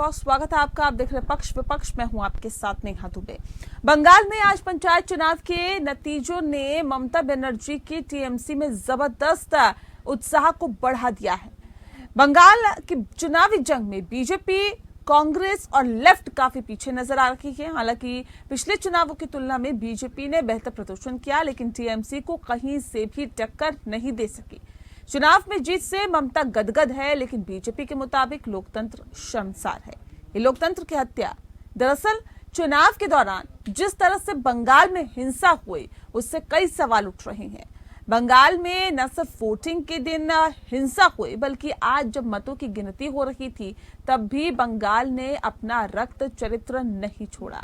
बहुत स्वागत है आपका। आप देख रहे पक्ष विपक्ष, मैं हूं आपके साथ नेहा दुबे। बंगाल में आज पंचायत चुनाव के नतीजों ने ममता बनर्जी की टीएमसी में जबरदस्त उत्साह को बढ़ा दिया है। बंगाल की चुनावी जंग में बीजेपी, कांग्रेस और लेफ्ट काफी पीछे नजर आ रही है। हालांकि पिछले चुनावों की तुलना में बीजेपी ने बेहतर प्रदर्शन किया, लेकिन टीएमसी को कहीं से भी टक्कर नहीं दे सकी। चुनाव में जीत से ममता गदगद है, लेकिन बीजेपी के मुताबिक लोकतंत्र शर्मसार है। ये लोकतंत्र की हत्या। दरअसल चुनाव के दौरान जिस तरह से बंगाल में हिंसा हुई, उससे कई सवाल उठ रहे हैं। बंगाल में न सिर्फ वोटिंग के दिन हिंसा हुई, बल्कि आज जब मतों की गिनती हो रही थी, तब भी बंगाल ने अपना रक्त चरित्र नहीं छोड़ा।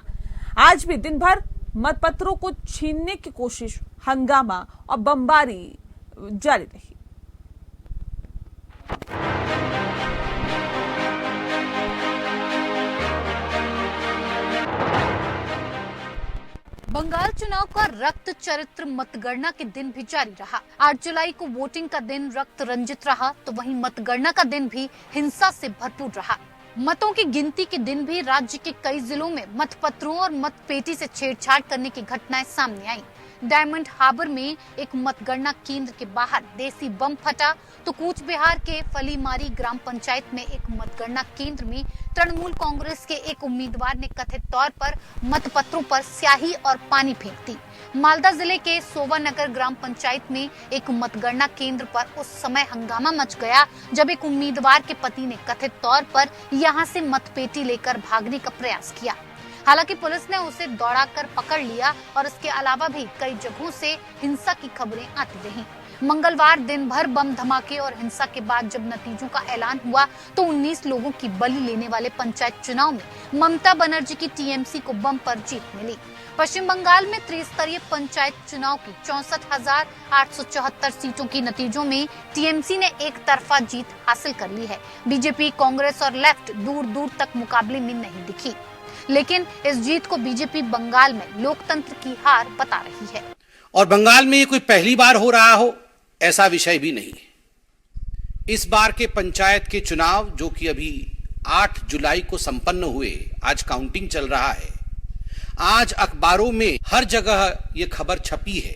आज भी दिन भर मतपत्रों को छीनने की कोशिश, हंगामा और बमबारी जारी रही। बंगाल चुनाव का रक्त चरित्र मतगणना के दिन भी जारी रहा। 8 जुलाई को वोटिंग का दिन रक्त रंजित रहा, तो वहीं मतगणना का दिन भी हिंसा से भरपूर रहा। मतों की गिनती के दिन भी राज्य के कई जिलों में मतपत्रों और मतपेटी से छेड़छाड़ करने की घटनाएं सामने आई। डायमंड हार्बर में एक मतगणना केंद्र के बाहर देसी बम फटा, तो कूच बिहार के फलीमारी ग्राम पंचायत में एक मतगणना केंद्र में तृणमूल कांग्रेस के एक उम्मीदवार ने कथित तौर पर मतपत्रों पर स्याही और पानी फेंक दी। मालदा जिले के सोवानगर ग्राम पंचायत में एक मतगणना केंद्र पर उस समय हंगामा मच गया, जब एक उम्मीदवार के पति ने कथित तौर पर यहां से मतपेटी लेकर भागने का प्रयास किया। हालांकि पुलिस ने उसे दौड़ाकर पकड़ लिया और इसके अलावा भी कई जगहों से हिंसा की खबरें आती रहीं। मंगलवार दिन भर बम धमाके और हिंसा के बाद जब नतीजों का ऐलान हुआ, तो 19 लोगों की बलि लेने वाले पंचायत चुनाव में ममता बनर्जी की टीएमसी को बम पर जीत मिली। पश्चिम बंगाल में त्रिस्तरीय पंचायत चुनाव की 64,874 सीटों की नतीजों में टीएमसी ने एक तरफा जीत हासिल कर ली है। बीजेपी, कांग्रेस और लेफ्ट दूर दूर तक मुकाबले में नहीं दिखी, लेकिन इस जीत को बीजेपी बंगाल में लोकतंत्र की हार बता रही है। और बंगाल में ये कोई पहली बार हो रहा हो ऐसा विषय भी नहीं है। इस बार के पंचायत के चुनाव, जो कि अभी 8 जुलाई को संपन्न हुए, आज काउंटिंग चल रहा है। आज अखबारों में हर जगह ये खबर छपी है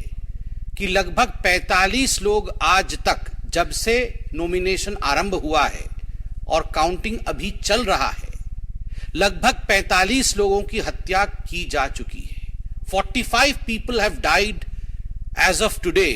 कि लगभग 45 लोग आज तक, जब से नॉमिनेशन आरंभ हुआ है और काउंटिंग अभी चल रहा है, लगभग 45 लोगों की हत्या की जा चुकी है। 45 people have died as of today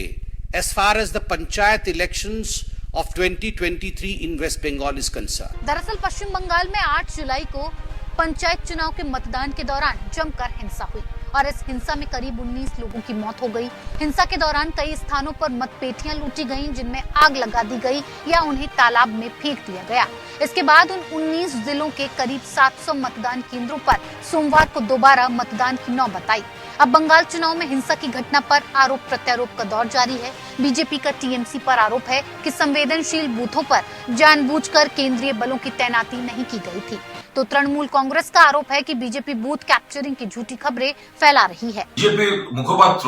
as far as the panchayat elections of 2023 in West Bengal is concerned. दरअसल पश्चिम बंगाल में 8 जुलाई को पंचायत चुनाव के मतदान के दौरान जमकर हिंसा हुई और इस हिंसा में करीब 19 लोगों की मौत हो गई। हिंसा के दौरान कई स्थानों पर मतपेटियां लूटी गईं, जिनमें आग लगा दी गई या उन्हें तालाब में फेंक दिया गया। इसके बाद उन 19 जिलों के करीब 700 मतदान केंद्रों पर सोमवार को दोबारा मतदान की नौबत आई। अब बंगाल चुनाव में हिंसा की घटना पर आरोप प्रत्यारोप का दौर जारी है। बीजेपी का टीएमसी पर आरोप है कि संवेदनशील बूथों पर जानबूझकर केंद्रीय बलों की तैनाती नहीं की गई थी, तो तृणमूल कांग्रेस का आरोप है कि बीजेपी बूथ कैप्चरिंग की झूठी खबरें फैला रही है। बीजेपी मुखपात्र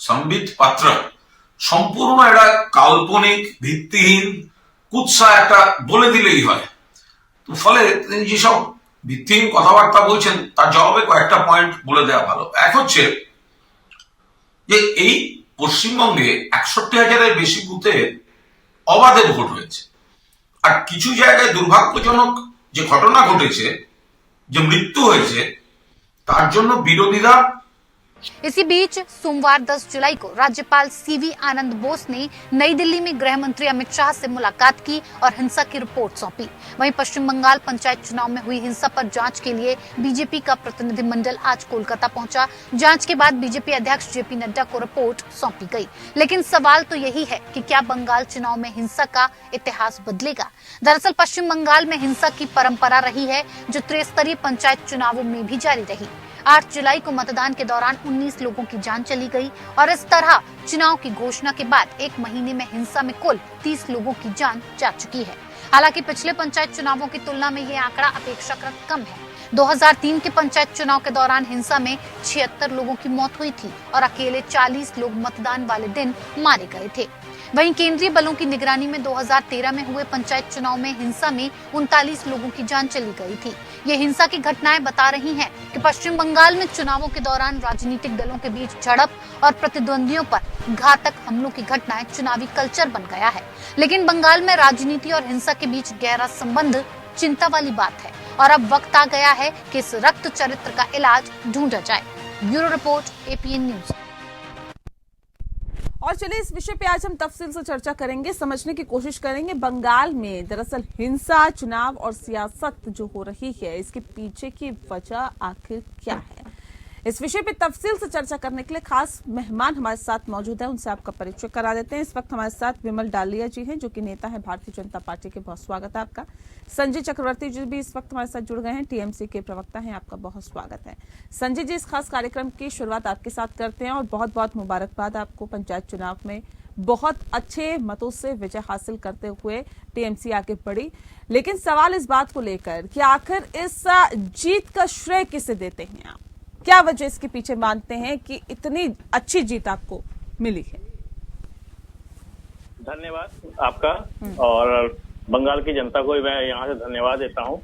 संबित पात्र সম্পূর্ণ এটা কাল্পনিক, ভিত্তিহীন কুৎসা একটা বলে দিলেই হয়। তো ফলে তিনি যেসব ভিত্তিহীন কথাবার্তা বলছেন, তার জবাবে কয়েকটা পয়েন্ট বলে দেওয়া ভালো। এক হচ্ছে যে এই পশ্চিমবঙ্গে 61,000-এর বেশি বুথে অবাধে ভোট হয়েছে, আর কিছু জায়গায় দুর্ভাগ্যজনক যে ঘটনা ঘটেছে, যে মৃত্যু হয়েছে, তার জন্য বিরোধীরা। इसी बीच सोमवार 10 जुलाई को राज्यपाल सीवी आनंद बोस ने नई दिल्ली में गृह मंत्री अमित शाह से मुलाकात की और हिंसा की रिपोर्ट सौंपी। वहीं पश्चिम बंगाल पंचायत चुनाव में हुई हिंसा पर जांच के लिए बीजेपी का प्रतिनिधिमंडल आज कोलकाता पहुंचा। जांच के बाद बीजेपी अध्यक्ष जेपी नड्डा को रिपोर्ट सौंपी गई। लेकिन सवाल तो यही है कि क्या बंगाल चुनाव में हिंसा का इतिहास बदलेगा। दरअसल पश्चिम बंगाल में हिंसा की परंपरा रही है, जो त्रिस्तरीय पंचायत चुनावों में भी जारी रही। 8 जुलाई को मतदान के दौरान 19 लोगों की जान चली गई और इस तरह चुनाव की घोषणा के बाद एक महीने में हिंसा में कुल 30 लोगों की जान जा चुकी है। हालांकि पिछले पंचायत चुनावों की तुलना में ये आंकड़ा अपेक्षाकृत कम है। 2003 के पंचायत चुनाव के दौरान हिंसा में 76 लोगों की मौत हुई थी और अकेले 40 लोग मतदान वाले दिन मारे गए थे। वहीं केंद्रीय बलों की निगरानी में 2013 में हुए पंचायत चुनाव में हिंसा में 39 लोगों की जान चली गई थी। ये हिंसा की घटनाएं बता रही हैं कि पश्चिम बंगाल में चुनावों के दौरान राजनीतिक दलों के बीच झड़प और प्रतिद्वंदियों पर घातक हमलों की घटनाएं चुनावी कल्चर बन गया है। लेकिन बंगाल में राजनीति और हिंसा के बीच गहरा संबंध चिंता वाली बात है और अब वक्त आ गया है कि इस रक्त चरित्र का इलाज ढूंढा जाए। Bureau report, APN news. और चलिए इस विषय पे आज हम तफसील से चर्चा करेंगे, समझने की कोशिश करेंगे बंगाल में दरअसल हिंसा, चुनाव और सियासत जो हो रही है इसके पीछे की वजह आखिर क्या है। इस विषय पे तफसील से चर्चा करने के लिए खास मेहमान हमारे साथ मौजूद है, उनसे आपका परिचय करा देते हैं। इस वक्त हमारे साथ विमल डालिया जी हैं जो कि नेता है भारतीय जनता पार्टी के, बहुत स्वागत है आपका। संजय चक्रवर्ती जी भी इस वक्त हमारे साथ जुड़ गए हैं, TMC के प्रवक्ता हैं, आपका बहुत स्वागत है। संजय जी, इस खास कार्यक्रम की शुरुआत आपके साथ करते हैं और बहुत बहुत मुबारकबाद आपको पंचायत चुनाव में बहुत अच्छे मतों से विजय हासिल करते हुए TMC आगे बढ़ी। लेकिन सवाल इस बात को लेकर कि आखिर इस जीत का श्रेय किसे देते हैं आप, क्या वजह इसके पीछे मानते हैं कि इतनी अच्छी जीत आपको मिली है? धन्यवाद आपका और बंगाल की जनता को मैं यहाँ से धन्यवाद देता हूँ।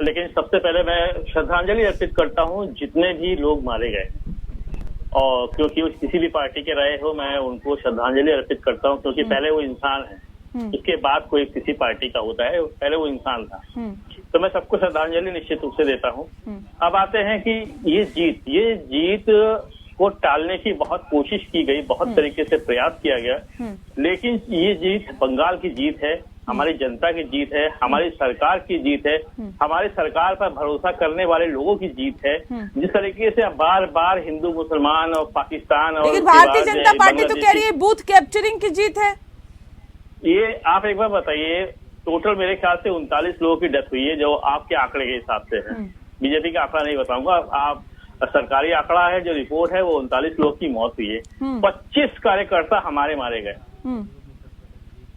लेकिन सबसे पहले मैं श्रद्धांजलि अर्पित करता हूँ जितने भी लोग मारे गए, और क्योंकि वो किसी भी पार्टी के रहे हो मैं उनको श्रद्धांजलि अर्पित करता हूँ, क्योंकि पहले वो इंसान है, उसके बाद कोई किसी पार्टी का होता है, पहले वो इंसान था। तो मैं सबको श्रद्धांजलि निश्चित रूप से देता हूँ। अब आते हैं कि ये जीत को टालने की बहुत कोशिश की गई, बहुत तरीके से प्रयास किया गया, लेकिन ये जीत बंगाल की जीत है, हमारी जनता की जीत है, हमारी सरकार की जीत है, हमारी सरकार पर भरोसा करने वाले लोगों की जीत है। जिस तरीके से बार बार हिंदू, मुसलमान और पाकिस्तान और लेकिन भारतीय जनता पार्टी तो कह रही है बूथ कैप्चरिंग की जीत है। ये आप एक बार बताइए, टोटल मेरे ख्याल से 39 लोगों की डेथ हुई है जो आपके आंकड़े के हिसाब से है। बीजेपी का आंकड़ा नहीं बताऊंगा, आप सरकारी आंकड़ा है, जो रिपोर्ट है वो 39 लोगों की मौत हुई है। 25 कार्यकर्ता हमारे मारे गए।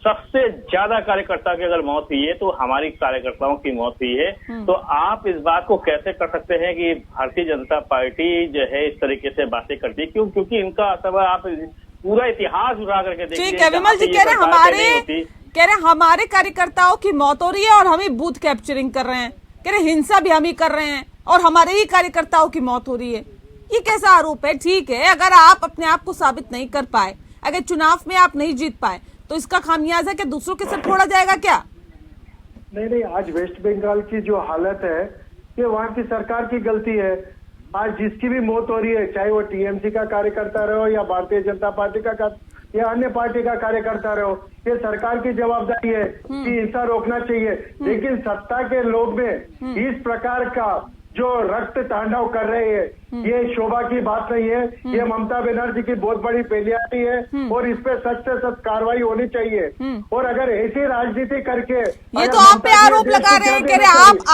सबसे ज्यादा कार्यकर्ता की अगर मौत हुई है तो हमारी कार्यकर्ताओं की मौत हुई है। तो आप इस बात को कैसे कर सकते हैं कि भारतीय जनता पार्टी जो है इस तरीके से बातें करती है? क्यों? क्योंकि इनका असर आप पूरा इतिहास उठा करके देखिए। ठीक है विमल जी, कह रहे हमारे कार्यकर्ताओं की मौत हो रही है और हम ही बूथ कैप्चरिंग कर रहे हैं, कह रहे हिंसा भी हम ही कर रहे हैं और हमारे ही कार्यकर्ताओं की मौत हो रही है। ये कैसा आरोप है? ठीक है, अगर आप अपने आप को साबित नहीं कर पाए, अगर चुनाव में आप नहीं जीत पाए तो इसका खामियाजा क्या दूसरों के सर फोड़ा जाएगा क्या? नहीं, आज वेस्ट बंगाल की जो हालत है ये वहाँ की सरकार की गलती है। आज जिसकी भी मौत हो रही है, चाहे वो TMC का कार्यकर्ता रहो या भारतीय जनता पार्टी का या अन्य पार्टी का कार्यकर्ता रहो, ये सरकार की जवाबदारी है कि हिंसा रोकना चाहिए। लेकिन सत्ता के लोभ में इस प्रकार का जो रक्त तांडव कर रहे हैं ये शोभा की बात नहीं है। ये ममता बनर्जी की बहुत बड़ी फेलियरिटी है और इस पे सख्त से सख्त कार्रवाई होनी चाहिए। और अगर ऐसी राजनीति करके ये तो आप पे आरोप लगा रहे हैं, कह रहे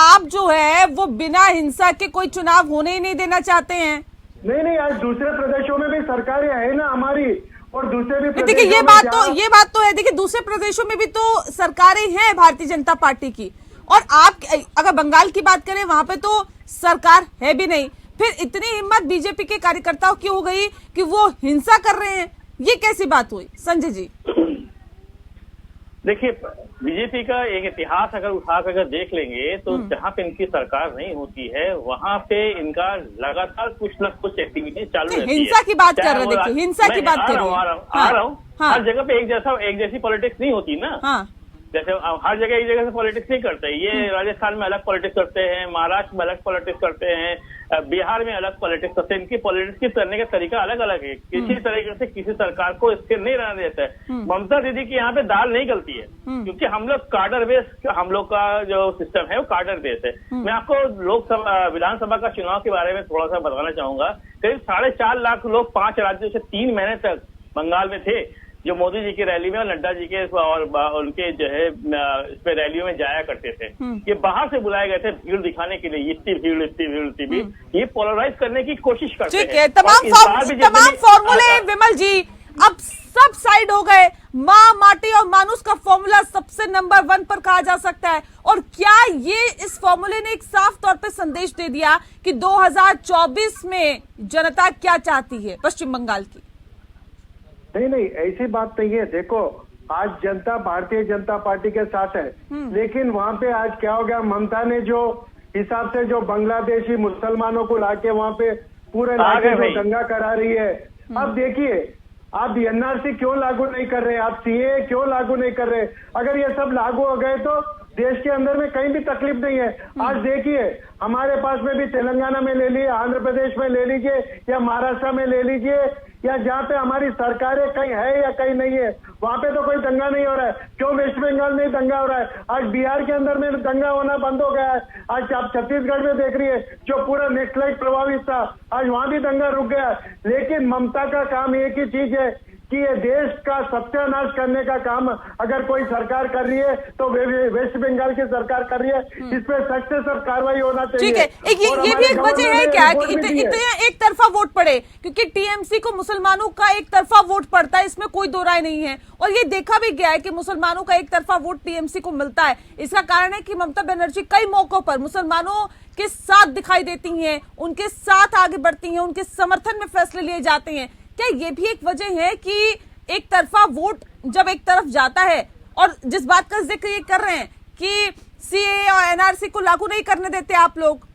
आप जो है वो बिना हिंसा के कोई चुनाव होने ही नहीं देना चाहते हैं। नहीं, आज दूसरे प्रदेशों में भी सरकारें है ना हमारी, और दूसरे भी देखिए ये बात तो है, देखिए दूसरे प्रदेशों में भी तो सरकारें हैं भारतीय जनता पार्टी की, और आप अगर बंगाल की बात करें वहां पे तो सरकार है भी नहीं, फिर इतनी हिम्मत बीजेपी के कार्यकर्ताओं की हो गई कि वो हिंसा कर रहे हैं, ये कैसी बात हुई संजय जी? देखिए बीजेपी का एक इतिहास अगर उठाकर अगर देख लेंगे तो जहाँ पे इनकी सरकार नहीं होती है वहाँ पे इनका लगातार कुछ न कुछ एक्टिविटी चालू रहती है। हिंसा की बात कर रहे हैं, देखिए हिंसा की बात कर रहे हैं। आ रहा हूँ, हर जगह पे एक जैसी पॉलिटिक्स नहीं होती ना। जैसे हर जगह एक जगह से पॉलिटिक्स नहीं करते। ये राजस्थान में अलग पॉलिटिक्स करते हैं, महाराष्ट्र में अलग पॉलिटिक्स करते हैं, बिहार में अलग पॉलिटिक्स करते हैं। इनकी पॉलिटिक्स के करने का तरीका अलग अलग है। किसी तरीके से किसी सरकार को इसके नहीं रहने देता है। ममता दीदी की यहाँ पे दाल नहीं गलती है, क्योंकि हम लोग कार्डर बेस, हम लोग का जो सिस्टम है वो कार्डर बेस है। मैं आपको लोकसभा विधानसभा का चुनाव के बारे में थोड़ा सा बताना चाहूंगा। करीब 4.5 लाख लोग 5 राज्यों से 3 महीने तक बंगाल में थे, जो मोदी जी की रैली में और नड्डा जी के और उनके जो है इस पे रैलियों में जाया करते थे। ये बाहर से बुलाए गए थे भीड़ दिखाने के लिए, इतनी भीड़। ये पोलराइज करने की कोशिश करते हैं। ठीक है, तमाम फॉर्मूले विमल जी, अब सब साइड हो गए। माँ, माटी और मानुष का फॉर्मूला सबसे नंबर 1 पर कहा जा सकता है। और क्या ये इस फॉर्मूले ने एक साफ तौर पे संदेश दे दिया कि 2024 में जनता क्या चाहती है पश्चिम बंगाल की? नहीं, ऐसी बात नहीं है। देखो, आज जनता भारतीय जनता पार्टी के साथ है, लेकिन वहाँ पे आज क्या हो गया, ममता ने जो हिसाब से जो बांग्लादेशी मुसलमानों को लाके वहाँ पे पूरे इलाके में दंगा करा रही है। अब देखिए, आप एनआरसी क्यों लागू नहीं कर रहे, आप सीए क्यों लागू नहीं कर रहे? अगर ये सब लागू हो गए तो देश के अंदर में कहीं भी तकलीफ नहीं है। आज देखिए, हमारे पास में भी तेलंगाना में ले लीजिए, आंध्र प्रदेश में ले लीजिए, या महाराष्ट्र में ले लीजिए, या जहाँ पे हमारी सरकारें कहीं है या कहीं नहीं है, वहाँ पे तो कोई दंगा नहीं हो रहा है। क्यों वेस्ट बंगाल में दंगा हो रहा है? आज बिहार के अंदर में दंगा होना बंद हो गया है। आज आप छत्तीसगढ़ में देख रही है, जो पूरा नेक्सलाइट प्रभावित था, आज वहाँ भी दंगा रुक गया। लेकिन ममता का काम एक ही चीज है कि ये देश का सत्यानाश करने का काम अगर कोई सरकार कर रही है तो वेस्ट बंगाल की सरकार कर रही है। इस पे सख्त से सख्त कार्रवाई होना चाहिए। ठीक है, ये भी एक वजह है क्या कि इतने एक तरफा वोट पड़े? क्योंकि टीएमसी को मुसलमानों का एक तरफा वोट पड़ता है, इसमें कोई दो राय नहीं है। और ये देखा भी गया है कि मुसलमानों का एक तरफा वोट टीएमसी को मिलता है। इसका कारण है कि ममता बनर्जी कई मौकों पर मुसलमानों के साथ दिखाई देती हैं, उनके साथ आगे बढ़ती हैं, उनके समर्थन में फैसले लिए जाते हैं। क्या ये भी एक वजह है कि एक तरफा वोट जब एक तरफ जाता है, और जिस बात का जिक्र ये कर रहे हैं कि सीए और एनआरसी को लागू नहीं करने देते आप लोग?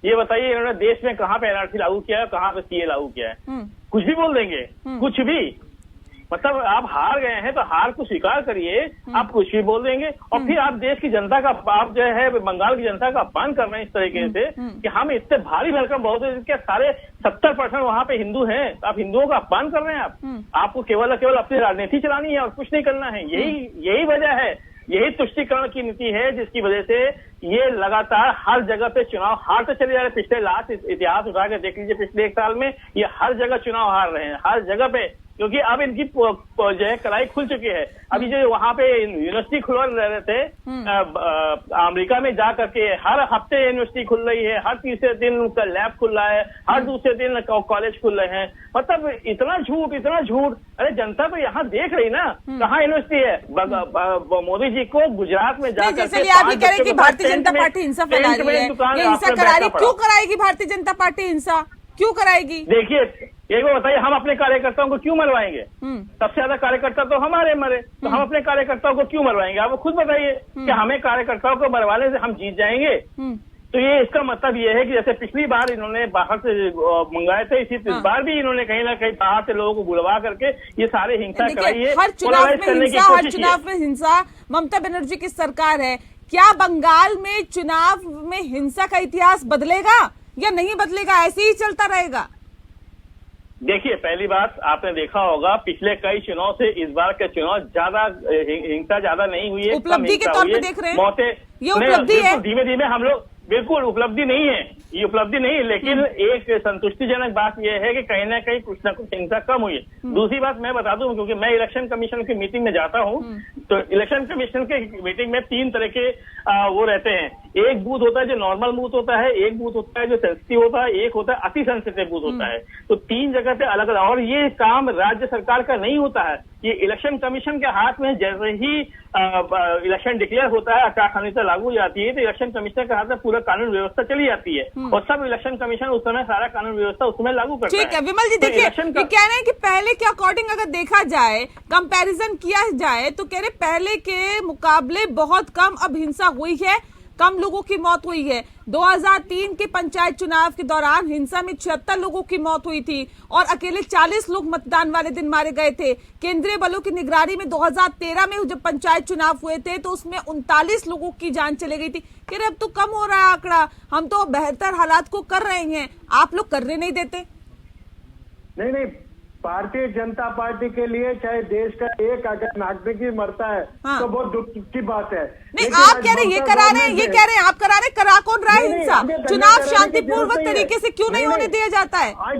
ये बताइए, इन्होंने देश में कहाँ पे एनआरसी लागू किया है, कहाँ पे सीए लागू किया है? कुछ भी बोल देंगे, कुछ भी। मतलब आप हार गए हैं तो हार को स्वीकार करिए, आप कुछ भी बोल देंगे और फिर आप देश की जनता का, आप जो है बंगाल की जनता का अपमान कर रहे हैं इस तरीके से कि हम इतने भारी भरकम बहुत है, क्या सारे 70% वहाँ पे हिंदू हैं, आप हिंदुओं का अपमान कर रहे हैं। आपको केवल अपनी राजनीति चलानी है और कुछ नहीं करना है। यही वजह है, यही तुष्टीकरण की नीति है जिसकी वजह से ये लगातार हर जगह पे चुनाव हारते चले जा रहे हैं। पिछले लास्ट इतिहास उठा के देख लीजिए, पिछले 1 साल में ये हर जगह चुनाव हार रहे हैं, हर जगह पे। क्योंकि अब इनकी जो है कलाई खुल चुकी है। अभी जो वहाँ पे यूनिवर्सिटी खुल रहे थे अमेरिका में जा करके, हर हफ्ते यूनिवर्सिटी खुल रही है, हर तीसरे दिन उनका लैब खुल रहा है, हर दूसरे दिन कॉलेज खुल रहे हैं। मतलब इतना झूठ। अरे जनता तो यहाँ देख रही ना, कहाँ यूनिवर्सिटी है। मोदी जी को गुजरात में जाकर आप ये कह रहे हैं कि भारतीय जनता पार्टी हिंसा फैला रही है, ये हिंसा करा रही, क्यों कराएगी भारतीय जनता पार्टी हिंसा, क्यों कराएगी? देखिए, एक बार बताइए, हम अपने कार्यकर्ताओं को क्यों मरवाएंगे? सबसे ज्यादा कार्यकर्ता तो हमारे मरे, तो हम अपने कार्यकर्ताओं को क्यों मरवाएंगे? आप खुद बताइए कि हमें कार्यकर्ताओं को मरवाने से हम जीत जाएंगे? तो ये इसका मतलब ये है कि जैसे पिछली बार इन्होंने बाहर से मंगाए थे, इस बार भी इन्होंने कहीं ना कहीं बाहर से लोगों को बुलवा करके ये सारे हिंसा कराई है। हर चुनाव में हिंसा ममता बनर्जी की सरकार है। क्या बंगाल में चुनाव में हिंसा का इतिहास बदलेगा या नहीं बदलेगा, ऐसे ही चलता रहेगा? देखिए, पहली बात आपने देखा होगा, पिछले कई चुनाव से इस बार के चुनाव ज्यादा हिंसा ज्यादा नहीं हुई है। उपलब्धि के तौर पे देख रहे हैं, मौतें ये उपलब्धि है। धीमे धीमे हम लोग, बिल्कुल उपलब्धि नहीं है, ये उपलब्धि नहीं है, लेकिन एक संतुष्टिजनक बात यह है कि कहीं ना कहीं कुछ ना कुछ हिंसा कम हुई है। दूसरी बात मैं बता दूं, क्योंकि मैं इलेक्शन कमीशन की मीटिंग में जाता हूं, तो इलेक्शन कमीशन के मीटिंग में 3 तरह के वो रहते हैं। एक बूथ होता है जो नॉर्मल बूथ होता है, एक बूथ होता है जो सेंसिटिव होता है, एक होता है अति सेंसिटिव बूथ होता है। तो 3 जगह पे अलग अलग, और ये काम राज्य सरकार का नहीं होता है, ये इलेक्शन कमीशन के हाथ में। जैसे ही इलेक्शन डिक्लेयर होता है, आचार संहिता लागू हो जाती है, तो इलेक्शन कमीशनर के हाथ में पूरा कानून व्यवस्था चली जाती है और सब इलेक्शन कमीशन उस समय सारा कानून व्यवस्था उस समय लागू करता है। ठीक है विमल जी, देखिए ये कह रहे हैं कि पहले के अकॉर्डिंग अगर देखा जाए, कंपैरिजन किया जाए, तो कह रहे पहले के मुकाबले बहुत कम अब हिंसा हुई है, कम लोगों की मौत हुई है। 2003 के पंचायत चुनाव के दौरान हिंसा में 76 लोगों की मौत हुई थी और अकेले 40 लोग मतदान वाले दिन मारे गए थे। केंद्रीय बलों की निगरानी में 2013 में जब पंचायत चुनाव हुए थे तो उसमें 39 लोगों की जान चली गई थी। कह रहे अब तो कम हो रहा है आंकड़ा, हम तो बेहतर हालात को कर रहे हैं, आप लोग करने नहीं देते। नहीं, भारतीय जनता पार्टी के लिए चाहे देश का एक अगर नागरिक भी मरता है तो बहुत दुख की बात है। नहीं, आप कह रहे हैं ये करा रहे हैं, ये कह रहे हैं आप करा रहे, करा कौन रहा है हिंसा? चुनाव शांतिपूर्वक तरीके से क्यों नहीं होने दिया जाता है? आज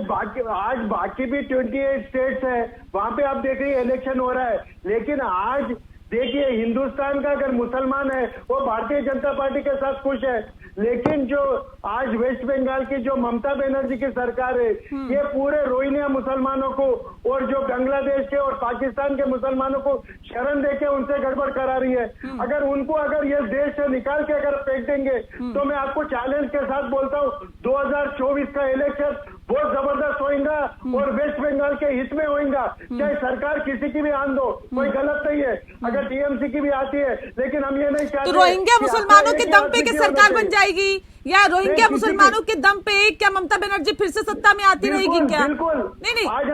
बाकी भी 28 स्टेट्स है, वहाँ पे आप देख रही है इलेक्शन हो रहा है, लेकिन आज देखिए हिंदुस्तान का अगर मुसलमान है वो भारतीय जनता पार्टी के साथ खुश है, लेकिन जो आज वेस्ट बंगाल की जो ममता बनर्जी की सरकार है, ये पूरे रोहिंग्या मुसलमानों को और जो बांग्लादेश के और पाकिस्तान के मुसलमानों को शरण देके उनसे गड़बड़ करा रही है। अगर ये देश से निकाल के अगर फेंक देंगे तो मैं आपको चैलेंज के साथ बोलता हूँ 2024 का इलेक्शन बहुत जबरदस्त होगा और वेस्ट बंगाल के हित में होगा। चाहे सरकार किसी की भी आन दो, कोई गलत नहीं है, अगर टीएमसी की भी आती है, लेकिन हम ये नहीं चाहते। तो रोहिंग्या मुसलमानों के दम पे क्या सरकार बन जाएगी, या रोहिंग्या मुसलमानों के दम पे क्या ममता बनर्जी फिर से सत्ता में आती रहेगी क्या? बिल्कुल नहीं। आज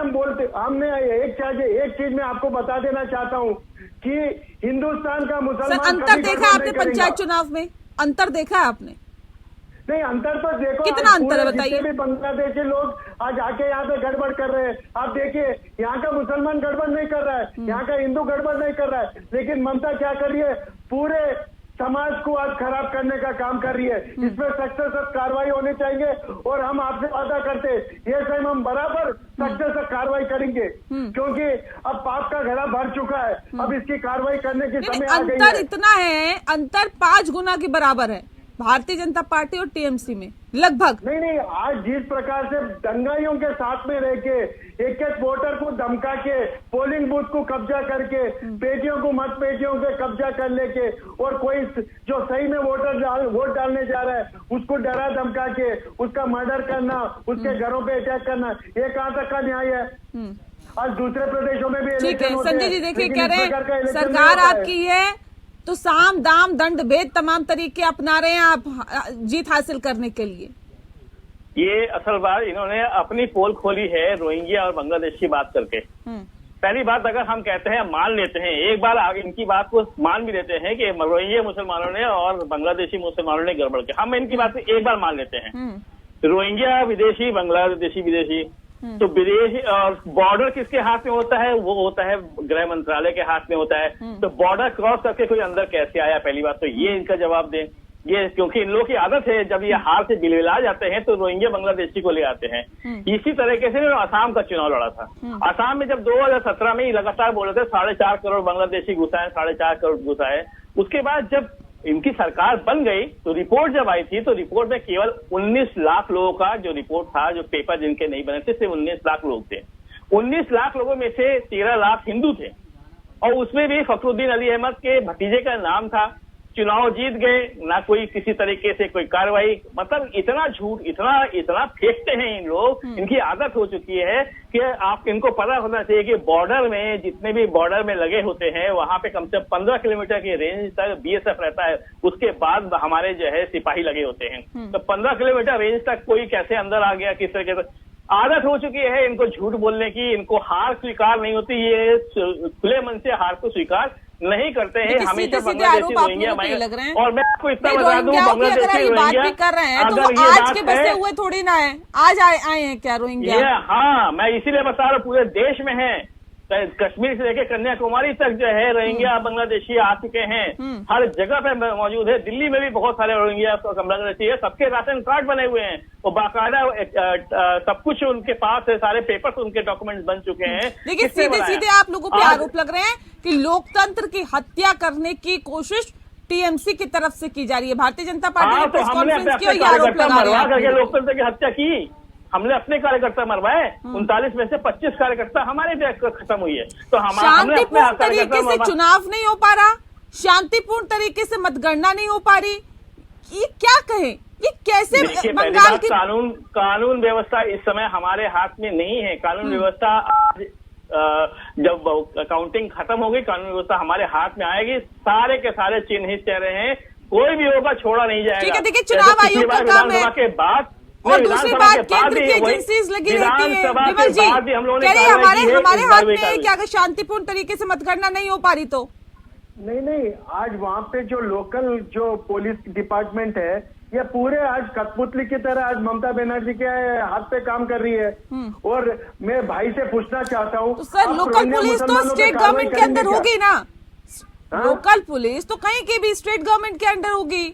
हमने एक चीज मैं आपको बता देना चाहता हूँ कि हिंदुस्तान का मुसलमान अंतर देखा आपने पंचायत चुनाव में? अंतर देखा है आपने? नहीं, अंतर तो देखो। कितना अंतर है बताइए? भी बांग्लादेशी लोग आज आके यहाँ पे गड़बड़ कर रहे हैं। आप देखिए, यहाँ का मुसलमान गड़बड़ नहीं कर रहा है, यहाँ का हिंदू गड़बड़ नहीं कर रहा है, लेकिन ममता क्या कर रही है, पूरे समाज को आज खराब करने का काम कर रही है। इसमें सख्त से सख्त कार्रवाई होनी चाहिए और हम आपसे वादा करते हैं ये टाइम हम बराबर सख्त से सख्त कार्रवाई करेंगे, क्योंकि अब पाप का घड़ा भर चुका है। अब इसकी कार्रवाई करने की समय आ गई है। अंतर इतना है, अंतर 5 गुना के बराबर है भारतीय जनता पार्टी और टीएमसी में लगभग। नहीं, आज जिस प्रकार से दंगाइयों के साथ में रह के एक वोटर को धमका के पोलिंग बूथ को कब्जा करके पेटियों को मत पेटियों के कब्जा कर लेके और कोई जो सही में वोट डालने जा रहा है उसको डरा धमका के उसका मर्डर करना, उसके घरों पे अटैक करना, ये कहाँ तक का न्याय है? आज दूसरे प्रदेशों में भी ठीक है संजय जी, देखिए कह रहे हैं सरकार सरकार आपकी है तो साम दाम दंड भेद तमाम तरीके अपना रहे हैं आप जीत हासिल करने के लिए। ये असल बात इन्होंने अपनी पोल खोली है रोहिंग्या और बांग्लादेश की बात करके। पहली बात, अगर हम कहते हैं मान लेते हैं, एक बार आगे इनकी बात को मान भी लेते हैं कि रोहिंग्या मुसलमानों ने और बांग्लादेशी मुसलमानों ने गड़बड़ किया, हम इनकी बात को एक बार मान लेते हैं। रोहिंग्या विदेशी, बांग्लादेशी विदेशी, तो विदेशी और बॉर्डर किसके हाथ में होता है? वो होता है गृह मंत्रालय के हाथ में होता है। तो बॉर्डर क्रॉस करके कोई अंदर कैसे आया? पहली बात तो ये इनका जवाब दें। ये क्योंकि इन लोगों की आदत है जब ये हार से बिलबिला जाते हैं तो रोहिंग्या बांग्लादेशी को ले आते हैं। इसी तरीके से असम का चुनाव लड़ा था। असम में जब 2017 में ही लगातार बोले थे 4.5 करोड़ बांग्लादेशी घुसा है, 4.5 करोड़ घुसा है। उसके बाद जब इनकी सरकार बन गई तो रिपोर्ट जब आई थी तो रिपोर्ट में केवल 19 लाख लोगों का जो रिपोर्ट था, जो पेपर जिनके नहीं बने थे, सिर्फ 19 लाख लोग थे। 19 लाख लोगों में से 13 लाख हिंदू थे और उसमें भी फखरुद्दीन अली अहमद के भतीजे का नाम था। चुनाव जीत गए, ना कोई किसी तरीके से कोई कार्रवाई, मतलब इतना झूठ, इतना फेंकते हैं इन लोग, इनकी आदत हो चुकी है कि आप इनको पता होना चाहिए कि बॉर्डर में जितने भी बॉर्डर में लगे होते हैं वहां पे कम से कम 15 किलोमीटर की रेंज तक बीएसएफ रहता है, उसके बाद हमारे जो है सिपाही लगे होते हैं। तो 15 किलोमीटर रेंज तक कोई कैसे अंदर आ गया, किस तरीके से आदत हो चुकी है इनको झूठ बोलने की, इनको हार स्वीकार नहीं होती, ये खुले मन से हार को स्वीकार नहीं करते हैं। हमेशा बांग्लादेशी रोहिंग्या लग रहे हैं। और मैं आपको इतना बता दूं, बांग्लादेशी बात भी कर रहे हैं तो वो आज के बसे हुए थोड़ी ना है, आज आए हैं क्या रोहिंग्या? हाँ, मैं इसीलिए बता रहा हूँ, पूरे देश में है, कश्मीर से लेकर कन्याकुमारी तक जो है रोहिंग्या बांग्लादेशी आ चुके हैं, हर जगह पे मौजूद है। दिल्ली में भी बहुत सारे रोहिंग्या बांग्लादेशी है, सबके राशन कार्ड बने हुए हैं, वो बाकायदा सब कुछ उनके पास है, सारे पेपर्स उनके डॉक्यूमेंट्स बन चुके हैं। लेकिन सीधे आप लोगों पे आरोप लग रहे हैं कि लोकतंत्र की हत्या करने की कोशिश टीएमसी की तरफ से की जा रही है। भारतीय जनता पार्टी ने प्रेस कॉन्फ्रेंस की और ये आरोप लगा रहे हैं लोकतंत्र की हत्या की। हमने अपने कार्यकर्ता मरवाए, 39 में से 25 कार्यकर्ता हमारे खत्म हुई है। तो शांतिपूर्ण तरीके से चुनाव नहीं हो पा रहा, शांतिपूर्ण तरीके से मतगणना नहीं हो पा रही, ये क्या कहें, ये कैसे बंगाल की कानून व्यवस्था इस समय हमारे हाथ में नहीं है। कानून व्यवस्था जब काउंटिंग खत्म हो गई, कानून व्यवस्था हमारे हाथ में आएगी। सारे के सारे चिन्हित चेहरे हैं, कोई भी होगा छोड़ा नहीं जाएगा। ठीक है, देखिए चुनाव आयोग का काम है के बाद और दूसरी बात केंद्र की एजेंसीज लगी रहती है। विमल जी कह रहे हमारे हाथ में है कि अगर शांतिपूर्ण तरीके से मतगणना नहीं हो पा रही तो? नहीं, आज वहाँ पे जो लोकल जो पुलिस डिपार्टमेंट है ये पूरे आज कठपुतली की तरह आज ममता बनर्जी के हाथ पे काम कर रही है। और मैं भाई से पूछना चाहता हूँ, तो सर लोकल पुलिस तो स्टेट गवर्नमेंट के अंदर होगी ना? लोकल पुलिस तो कहीं की भी स्टेट गवर्नमेंट के अंडर होगी,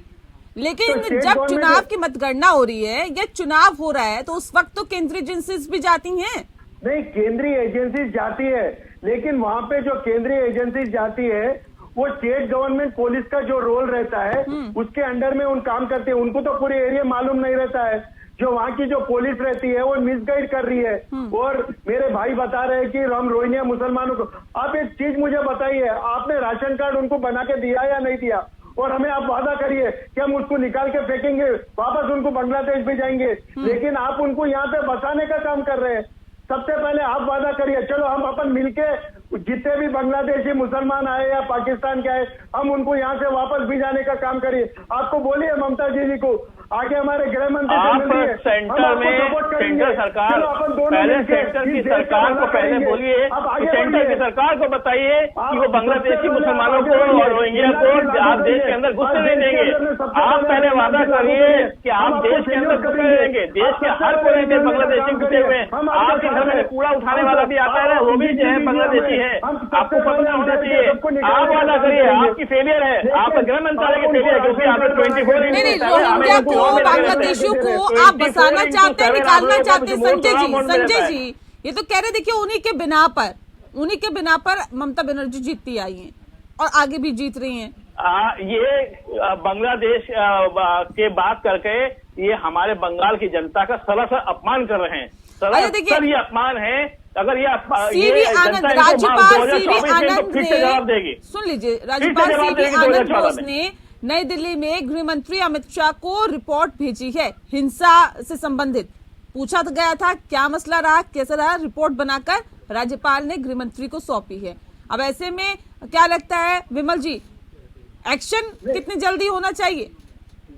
लेकिन तो जब चुनाव की मतगणना हो रही है या चुनाव हो रहा है तो उस वक्त तो केंद्रीय एजेंसीज भी जाती हैं। नहीं, केंद्रीय एजेंसी जाती है, लेकिन वहाँ पे जो केंद्रीय एजेंसी जाती है वो स्टेट गवर्नमेंट पुलिस का जो रोल रहता है उसके अंडर में उन काम करते हैं। उनको तो पूरे एरिया मालूम नहीं रहता है। जो वहाँ की जो पुलिस रहती है वो मिसगाइड कर रही है। और मेरे भाई बता रहे हैं कि हम रोहिंग्या मुसलमानों को, आप एक चीज मुझे बताइए, आपने राशन कार्ड उनको बना के दिया या नहीं दिया? और हमें आप वादा करिए कि हम उसको निकाल के फेंकेंगे, वापस उनको बांग्लादेश भेजाएंगे, लेकिन आप उनको यहाँ पे बसाने का काम कर रहे हैं। सबसे पहले आप वादा करिए, चलो हम अपन मिलके जितने भी बांग्लादेशी मुसलमान आए या पाकिस्तान के आए, हम उनको यहाँ से वापस भिजाने का काम करिए। आपको बोलिए ममता जी को, आगे हमारे गृह मंत्री आप सेंटर में सेंटर सरकार, पहले सेंटर की सरकार को पहले बोलिए, सेंटर की सरकार को बताइए कि वो बांग्लादेशी मुसलमानों को और रोहिंग्या को आप देश के अंदर घुसने नहीं देंगे। आप पहले वादा करिए कि आप देश के अंदर घुसने देंगे। देश के हर कोने में बांग्लादेशी घुसे हुए हैं। आपके घर में कूड़ा उठाने वाला भी आता है, वो भी जो है बांग्लादेशी है। आपको पता होना चाहिए। आप वादा करिए, आपकी फेलियर है, आपका गृह मंत्रालय की फेलियर है, क्योंकि आपने 24 बांग्लादेशियों को आप बसाना चाहते हैं, निकालना चाहते हैं। संजय जी ये तो कह रहे देखिए उन्हीं के बिना पर ममता बनर्जी जीतती आई हैं और आगे भी जीत रही हैं। ये बांग्लादेश के बात करके ये हमारे बंगाल की जनता का सरासर अपमान कर रहे हैं। सरासर ये अपमान है। अगर ये आनंद, राज्यपाल सीवी आनंद ने, सुन लीजिए, राज्यपाल सीवी आनंद बोस ने नई दिल्ली में गृह मंत्री अमित शाह को रिपोर्ट भेजी है हिंसा से संबंधित। पूछा तो गया था क्या मसला रहा, कैसा रहा, रिपोर्ट बनाकर राज्यपाल ने गृह मंत्री को सौंपी है। अब ऐसे में क्या लगता है विमल जी, एक्शन कितनी जल्दी होना चाहिए?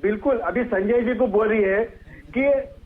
बिल्कुल, अभी संजय जी को बोल रही है कि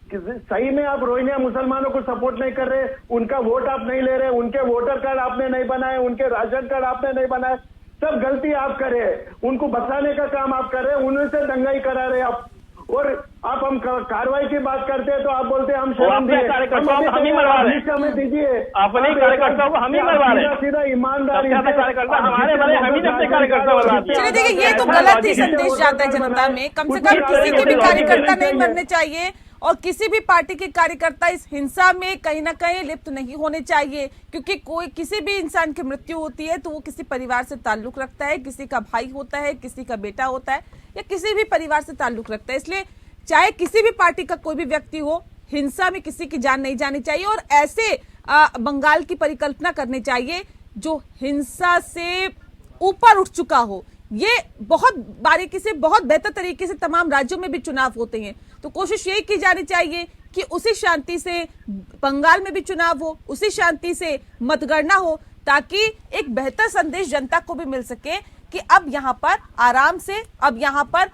सही में आप रोहिंग्या मुसलमानों को सपोर्ट नहीं कर रहे, उनका वोट आप नहीं ले रहे, उनके वोटर कार्ड आपने नहीं बनाए, उनके राशन कार्ड आपने नहीं बनाए, सब गलती आप कर रहे हैं। उनको बचाने का काम आप कर रहे हैं, उन्हीं से दंगाई करा रहे हैं आप। और आप हम कार्रवाई की बात करते हैं तो आप बोलते हैं हम कार्यकर्ताओं को हम ही मरवा रहे हैं। दीजिए अपने कार्यकर्ताओं को हम ही मरवा रहे हैं। सीधा ईमानदारी कार्यकर्ता हमारे बड़े, हम ही अपने कार्यकर्ता। चलिए देखिए, ये तो गलत ही संदेश जाता है जनता में। कम से कम किसी के भी कार्यकर्ता नहीं मरने चाहिए और किसी भी पार्टी के कार्यकर्ता इस हिंसा में कहीं ना कहीं लिप्त नहीं होने चाहिए, क्योंकि कोई किसी भी इंसान की मृत्यु होती है तो वो किसी परिवार से ताल्लुक रखता है, किसी का भाई होता है, किसी का बेटा होता है, या किसी भी परिवार से ताल्लुक रखता है। इसलिए चाहे किसी भी पार्टी का कोई भी व्यक्ति हो, हिंसा में किसी की जान नहीं जानी चाहिए। और ऐसे बंगाल की परिकल्पना करनी चाहिए जो हिंसा से ऊपर उठ चुका हो। ये बहुत बारीकी से, बहुत बेहतर तरीके से तमाम राज्यों में भी चुनाव होते हैं, तो कोशिश यही की जानी चाहिए कि उसी शांति से बंगाल में भी चुनाव हो, उसी शांति से मतगणना हो, ताकि एक बेहतर संदेश जनता को भी मिल सके कि अब यहाँ पर आराम से, अब यहाँ पर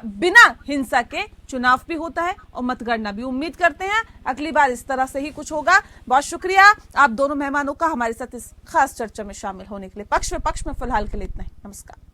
बिना हिंसा के चुनाव भी होता है और मतगणना भी। उम्मीद करते हैं अगली बार इस तरह से ही कुछ होगा। बहुत शुक्रिया आप दोनों मेहमानों का हमारे साथ इस खास चर्चा में शामिल होने के लिए। पक्ष में फिलहाल के लिए इतना ही। नमस्कार।